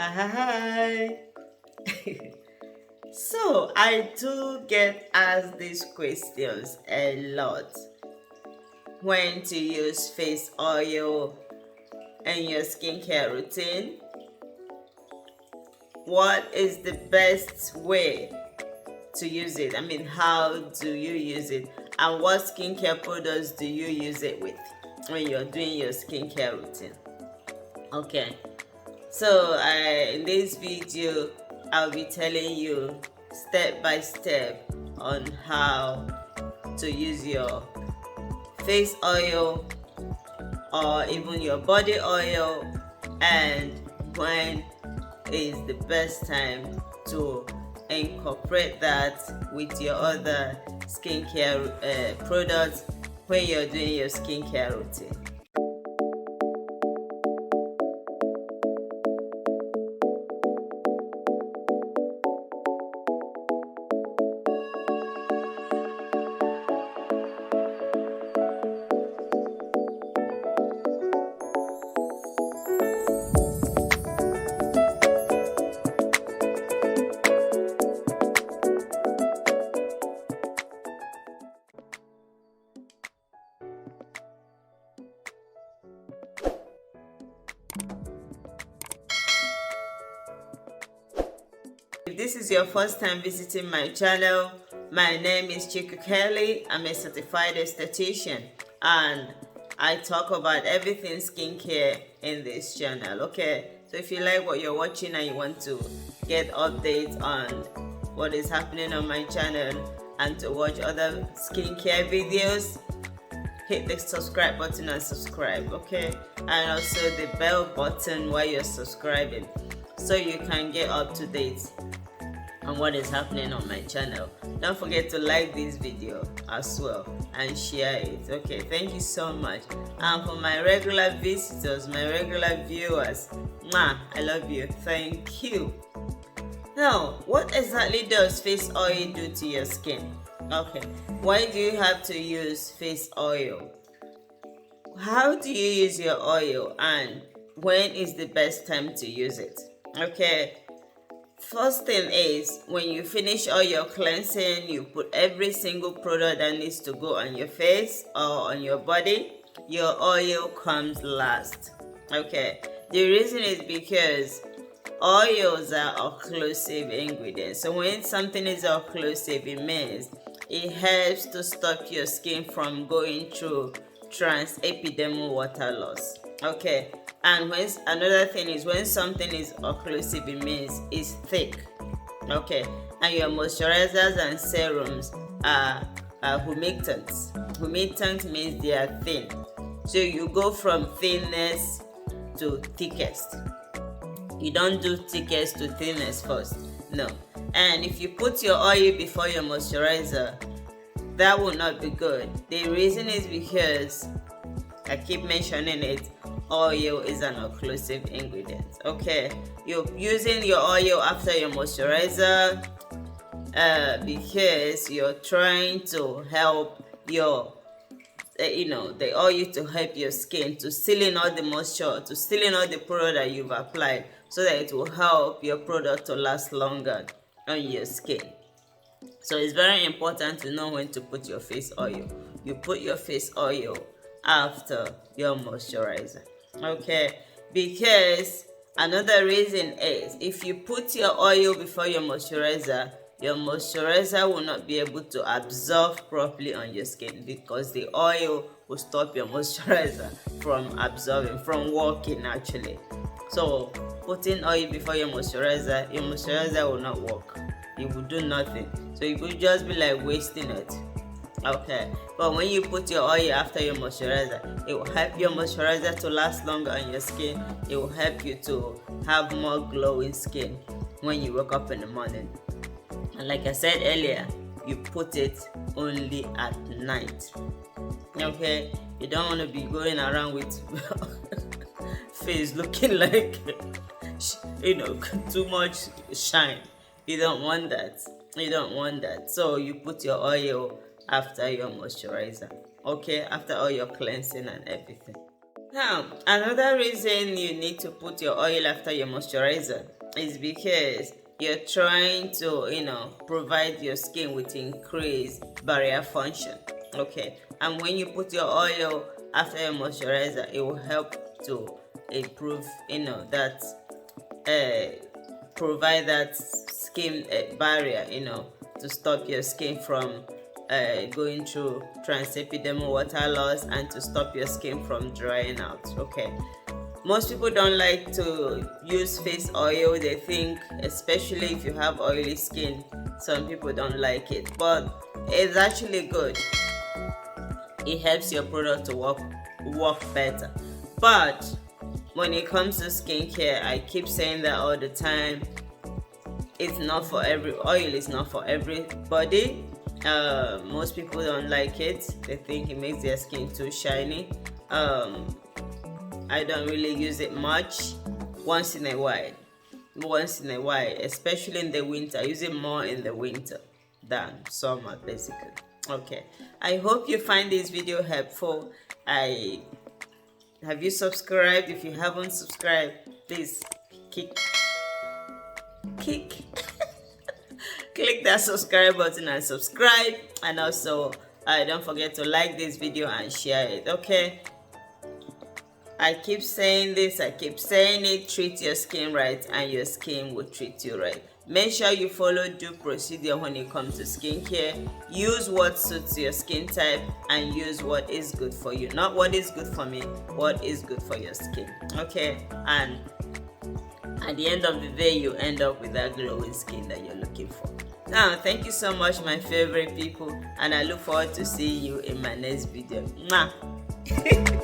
Hi. So I do get asked these questions a lot. When to use face oil in your skincare routine? What is the best way to use it? I mean, how do you use it? And what skincare products do you use it with when you're doing your skincare routine? Okay. So in this video, I'll be telling you step by step on how to use your face oil or even your body oil, and when is the best time to incorporate that with your other skincare products when you're doing your skincare routine. If this is your first time visiting my channel, my name is Chiku Kelly. I'm a certified esthetician and I talk about everything skincare in this channel. Okay, so if you like what you're watching and you want to get updates on what is happening on my channel and to watch other skincare videos, hit the subscribe button and subscribe, okay? And also the bell button while you're subscribing so you can get up to date on what is happening on my channel. Don't forget to like this video as well and share it. Okay, thank you so much. And for my regular visitors, my regular viewers, I love you. Thank you. Now, what exactly does face oil do to your skin? Okay, why do you have to use face oil? How do you use your oil and when is the best time to use it? Okay, first thing is when you finish all your cleansing, you put every single product that needs to go on your face or on your body. Your oil comes last. Okay, the reason is because oils are occlusive ingredients. So when something is occlusive, it means it helps to stop your skin from going through transepidermal water loss. Okay, and when another thing is when something is occlusive, it means it's thick. Okay, and your moisturizers and serums are humectants. Humectant means they are thin. So you go from thinness to thickest. You don't do thickest to thinnest first. No. And if you put your oil before your moisturizer, that will not be good. The reason is because I keep mentioning it, oil is an occlusive ingredient. Okay, you're using your oil after your moisturizer because you're trying to help your the oil to help your skin to seal in all the moisture, to seal in all the product that you've applied, so that it will help your product to last longer on your skin. So it's very important to know when to put your face oil. You put your face oil after your moisturizer. Okay, because another reason is if you put your oil before your moisturizer will not be able to absorb properly on your skin because the oil will stop your moisturizer from absorbing, from working actually. So putting oil before your moisturizer will not work. It will do nothing. So it will just be like wasting it. Okay, but when you put your oil after your moisturizer, it will help your moisturizer to last longer on your skin. It will help you to have more glowing skin when you wake up in the morning. And like I said earlier, you put it only at night. Okay, you don't want to be going around with face looking like too much shine. You don't want that. So you put your oil after your moisturizer. Okay, after all your cleansing and everything. Now, another reason you need to put your oil after your moisturizer is because you're trying to, provide your skin with increased barrier function. Okay, and when you put your oil after your moisturizer, it will help to improve, that provide that skin barrier, to stop your skin from going through transepidermal water loss and to stop your skin from drying out. Okay, most people don't like to use face oil. They think, especially if you have oily skin, some people don't like it, but it's actually good. It helps your product to work better. But when it comes to skincare, I keep saying that all the time, it's not for every oil, it's not for everybody. Most people don't like it. They think it makes their skin too shiny. I don't really use it much. Once in a while, especially in the winter. I use it more in the winter than summer, basically. Okay, I hope you find this video helpful. Have you subscribed? If you haven't subscribed, please click click that subscribe button and subscribe. And also don't forget to like this video and share it. Okay, I keep saying this, I keep saying it. Treat your skin right and your skin will treat you right. Make sure you follow due procedure when it comes to skincare. Use what suits your skin type and use what is good for you. Not what is good for me, what is good for your skin. Okay, and at the end of the day, you end up with that glowing skin that you're looking for. Now, thank you so much, my favorite people, and I look forward to seeing you in my next video. Mwah!